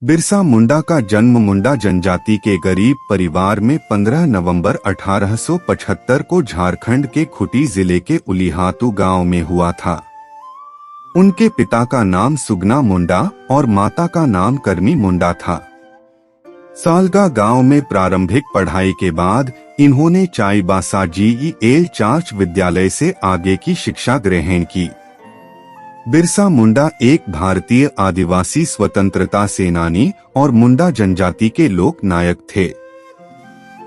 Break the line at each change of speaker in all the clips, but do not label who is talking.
बिरसा मुंडा का जन्म मुंडा जनजाति के गरीब परिवार में 15 नवंबर 1875 को झारखंड के खूंटी जिले के उलीहातू गांव में हुआ था। उनके पिता का नाम सुगना मुंडा और माता का नाम करमी मुंडा था। सालगा गांव में प्रारंभिक पढ़ाई के बाद इन्होंने चाईबासा GEL चार्च विद्यालय से आगे की शिक्षा ग्रहण की। बिरसा मुंडा एक भारतीय आदिवासी स्वतंत्रता सेनानी और मुंडा जनजाति के लोक नायक थे।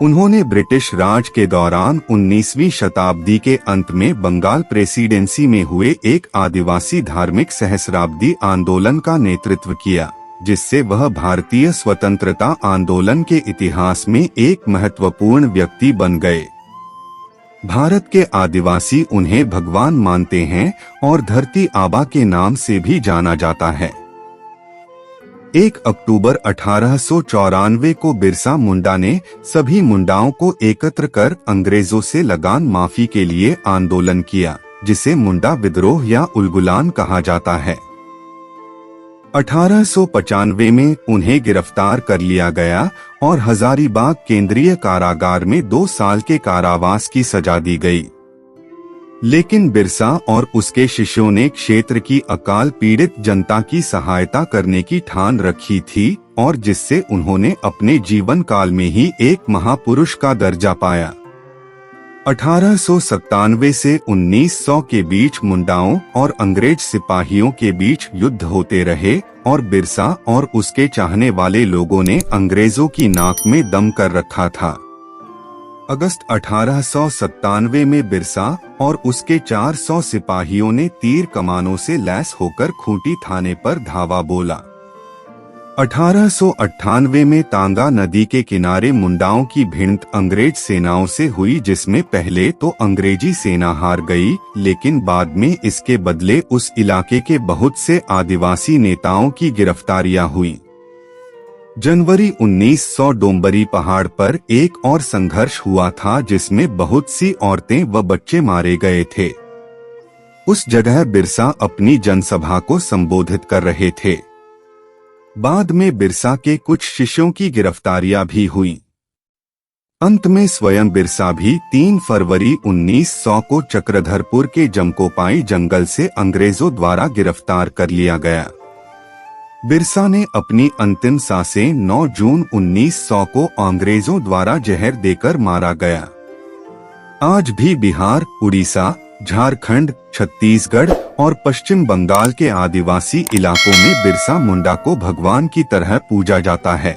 उन्होंने ब्रिटिश राज के दौरान 19वीं शताब्दी के अंत में बंगाल प्रेसिडेंसी में हुए एक आदिवासी धार्मिक सहस्राब्दी आंदोलन का नेतृत्व किया, जिससे वह भारतीय स्वतंत्रता आंदोलन के इतिहास में एक महत्वपूर्ण व्यक्ति बन गए। भारत के आदिवासी उन्हें भगवान मानते हैं और धरती आबा के नाम से भी जाना जाता है। 1 अक्टूबर 1894 को बिरसा मुंडा ने सभी मुंडाओं को एकत्र कर अंग्रेजों से लगान माफी के लिए आंदोलन किया, जिसे मुंडा विद्रोह या उलगुलान कहा जाता है। 1895 में उन्हें गिरफ्तार कर लिया गया और हजारीबाग केंद्रीय कारागार में 2 साल के कारावास की सजा दी गई। लेकिन बिरसा और उसके शिष्यों ने क्षेत्र की अकाल पीड़ित जनता की सहायता करने की ठान रखी थी और जिससे उन्होंने अपने जीवन काल में ही एक महापुरुष का दर्जा पाया। 1897 से 1900 के बीच मुंडाओं और अंग्रेज सिपाहियों के बीच युद्ध होते रहे और बिरसा और उसके चाहने वाले लोगों ने अंग्रेजों की नाक में दम कर रखा था। अगस्त 1897 में बिरसा और उसके 400 सिपाहियों ने तीर कमानों से लैस होकर खूंटी थाने पर धावा बोला। 1898 में तांगा नदी के किनारे मुंडाओं की भिड़ंत अंग्रेज सेनाओं से हुई, जिसमें पहले तो अंग्रेजी सेना हार गई, लेकिन बाद में इसके बदले उस इलाके के बहुत से आदिवासी नेताओं की गिरफ्तारियां हुई। जनवरी 1900 डोंबरी पहाड़ पर एक और संघर्ष हुआ था, जिसमें बहुत सी औरतें व बच्चे मारे गए थे। उस जगह बिरसा अपनी जनसभा को संबोधित कर रहे थे। बाद में बिरसा के कुछ शिष्यों की गिरफ्तारियां भी हुई। अंत में स्वयं बिरसा भी 3 फरवरी 1900 को चक्रधरपुर के जमकोपाई जंगल से अंग्रेजों द्वारा गिरफ्तार कर लिया गया। बिरसा ने अपनी अंतिम सांसें 9 जून 1900 को अंग्रेजों द्वारा जहर देकर मारा गया। आज भी बिहार, उड़ीसा, झारखंड, छत्तीसगढ़ और पश्चिम बंगाल के आदिवासी इलाकों में बिरसा मुंडा को भगवान की तरह पूजा जाता है।